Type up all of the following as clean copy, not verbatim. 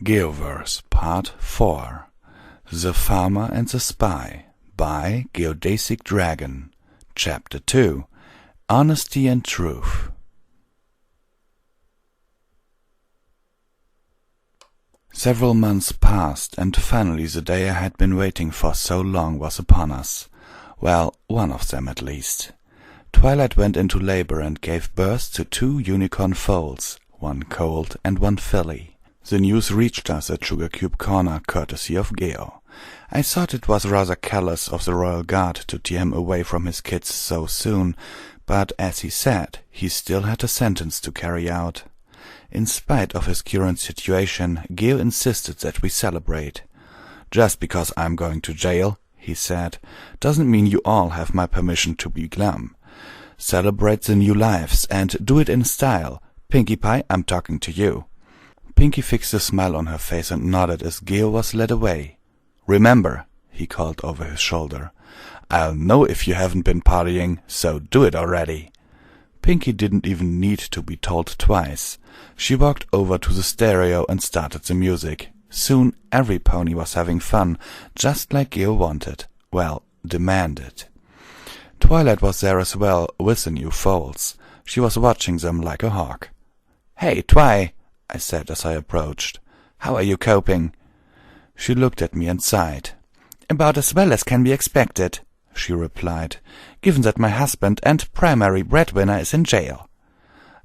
Geoverse Part 4 The Farmer and the Spy by GeodesicDragon Chapter 2 Honesty and Truth. Several months passed, and finally the day I had been waiting for so long was upon us. Well, one of them at least. Twilight went into labor and gave birth to 2 unicorn foals, one colt and one filly. The news reached us at Sugar Cube Corner, courtesy of Geo. I thought it was rather callous of the royal guard to tear him away from his kids so soon, but as he said, he still had a sentence to carry out. In spite of his current situation, Geo insisted that we celebrate. "Just because I'm going to jail," he said, "doesn't mean you all have my permission to be glum. Celebrate the new lives, and do it in style. Pinkie Pie, I'm talking to you." Pinkie fixed a smile on her face and nodded as Geo was led away. "Remember," he called over his shoulder, "I'll know if you haven't been partying, so do it already." Pinkie didn't even need to be told twice. She walked over to the stereo and started the music. Soon every pony was having fun, just like Geo wanted. Well, demanded. Twilight was there as well, with the new foals. She was watching them like a hawk. "Hey, Twi," I said as I approached. "How are you coping?" She looked at me and sighed. "About as well as can be expected," she replied, "given that my husband and primary breadwinner is in jail."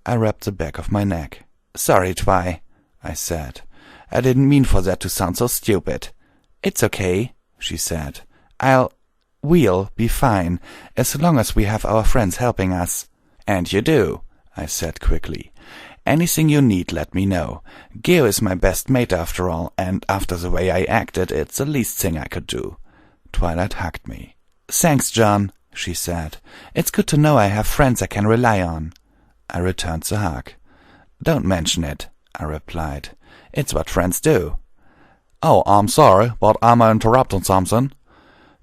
I rubbed the back of my neck. "Sorry, Twi," I said. "I didn't mean for that to sound so stupid." "It's okay," she said. We'll be fine, as long as we have our friends helping us." "And you do," I said quickly. "Anything you need, let me know. Geo is my best mate after all, and after the way I acted, it's the least thing I could do." Twilight hugged me. "Thanks, John," she said. "It's good to know I have friends I can rely on." I returned the hug. "Don't mention it," I replied. "It's what friends do." "Oh, I'm sorry, but am I interrupting something?"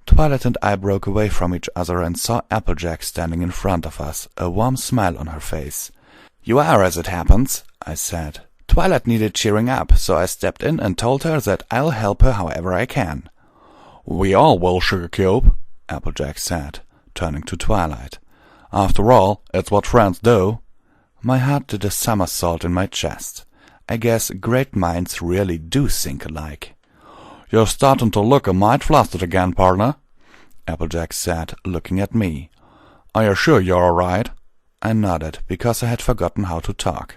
Twilight and I broke away from each other and saw Applejack standing in front of us, a warm smile on her face. "You are, as it happens," I said. "Twilight needed cheering up, so I stepped in and told her that I'll help her however I can." "We all will, Sugar Cube," Applejack said, turning to Twilight. "After all, it's what friends do." My heart did a somersault in my chest. I guess great minds really do think alike. "You're starting to look a mite flustered again, partner," Applejack said, looking at me. "Are you sure you're all right?" I nodded, because I had forgotten how to talk.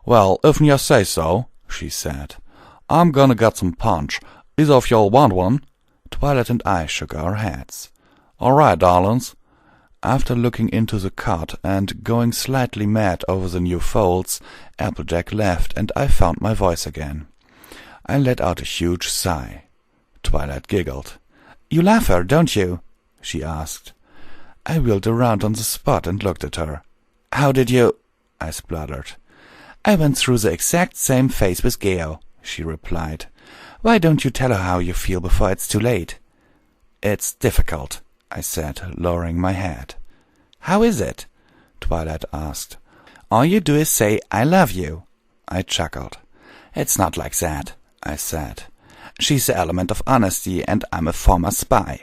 "Well, if you say so," she said. "I'm gonna get some punch. Either of y'all want one?" Twilight and I shook our heads. "All right, darlings." After looking into the cot and going slightly mad over the new folds, Applejack left and I found my voice again. I let out a huge sigh. Twilight giggled. "You love her, don't you?" she asked. I wheeled around on the spot and looked at her. "How did you—" I spluttered. "I went through the exact same phase with Geo," she replied. "Why don't you tell her how you feel before it's too late?" "It's difficult," I said, lowering my head. "How is it?" Twilight asked. "All you do is say, 'I love you.'" I chuckled. "It's not like that," I said. "She's the element of honesty, and I'm a former spy.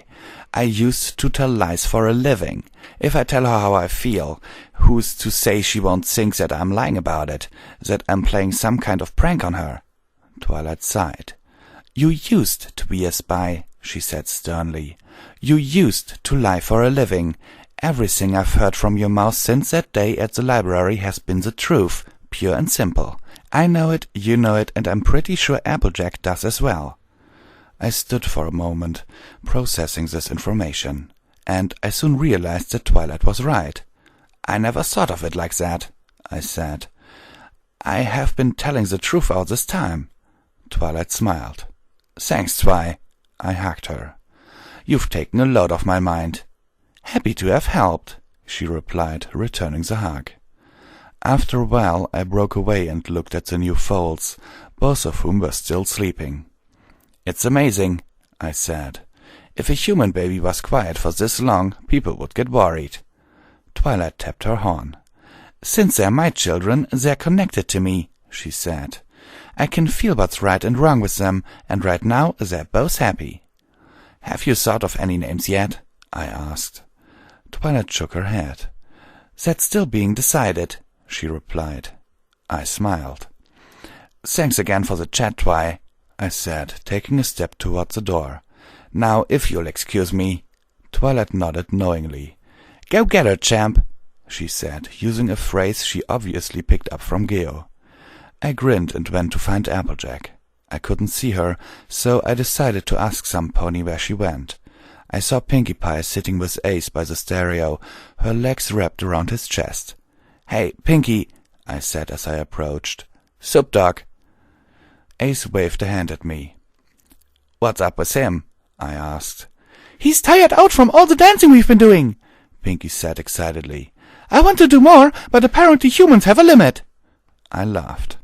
I used to tell lies for a living. If I tell her how I feel, who's to say she won't think that I'm lying about it, that I'm playing some kind of prank on her?" Twilight sighed. "You used to be a spy," she said sternly. "You used to lie for a living. Everything I've heard from your mouth since that day at the library has been the truth, pure and simple. I know it, you know it, and I'm pretty sure Applejack does as well." I stood for a moment, processing this information, and I soon realized that Twilight was right. "I never thought of it like that," I said. "I have been telling the truth all this time." Twilight smiled. "Thanks, Twi." I hugged her. "You've taken a load off my mind." "Happy to have helped," she replied, returning the hug. After a while I broke away and looked at the new foals, both of whom were still sleeping. "It's amazing," I said. "If a human baby was quiet for this long, people would get worried." Twilight tapped her horn. "Since they're my children, they're connected to me," she said. I can feel what's right and wrong with them, and right now they're both happy." "Have you thought of any names yet?" I asked. Twilight shook her head. "That's still being decided," she replied. I smiled. "Thanks again for the chat, Twi," I said, taking a step toward the door. "Now, if you'll excuse me." Twilight nodded knowingly. "Go get her, champ," she said, using a phrase she obviously picked up from Geo. I grinned and went to find Applejack. I couldn't see her, so I decided to ask some pony where she went. I saw Pinkie Pie sitting with Ace by the stereo, her legs wrapped around his chest. "Hey, Pinkie," I said as I approached. "Sup, Doc?" Ace waved a hand at me. "What's up with him?" I asked. "He's tired out from all the dancing we've been doing," Pinkie said excitedly. "I want to do more, but apparently humans have a limit." I laughed.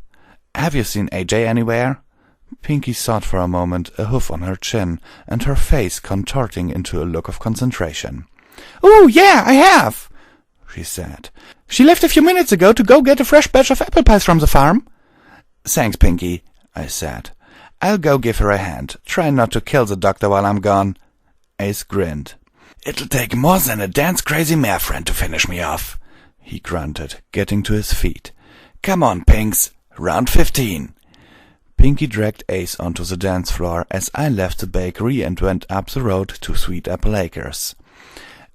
"Have you seen AJ anywhere?" Pinkie thought for a moment, a hoof on her chin, and her face contorting into a look of concentration. "Oh, yeah, I have," she said. "She left a few minutes ago to go get a fresh batch of apple pies from the farm." "Thanks, Pinkie," I said. "I'll go give her a hand. Try not to kill the doctor while I'm gone." Ace grinned. "It'll take more than a dance-crazy mare friend to finish me off," he grunted, getting to his feet. "Come on, Pinks. Round 15. Pinkie dragged Ace onto the dance floor as I left the bakery and went up the road to Sweet Apple Acres.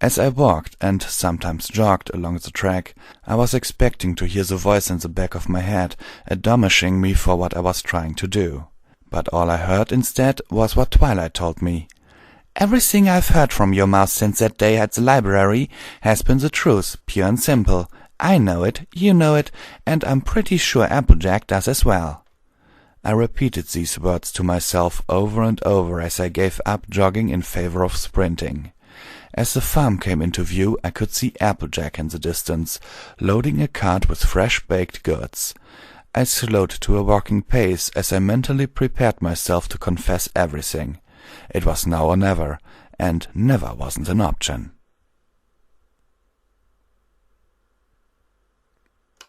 As I walked and sometimes jogged along the track, I was expecting to hear the voice in the back of my head admonishing me for what I was trying to do. But all I heard instead was what Twilight told me. "Everything I've heard from your mouth since that day at the library has been the truth, pure and simple. I know it, you know it, and I'm pretty sure Applejack does as well." I repeated these words to myself over and over as I gave up jogging in favor of sprinting. As the farm came into view, I could see Applejack in the distance, loading a cart with fresh-baked goods. I slowed to a walking pace as I mentally prepared myself to confess everything. It was now or never, and never wasn't an option.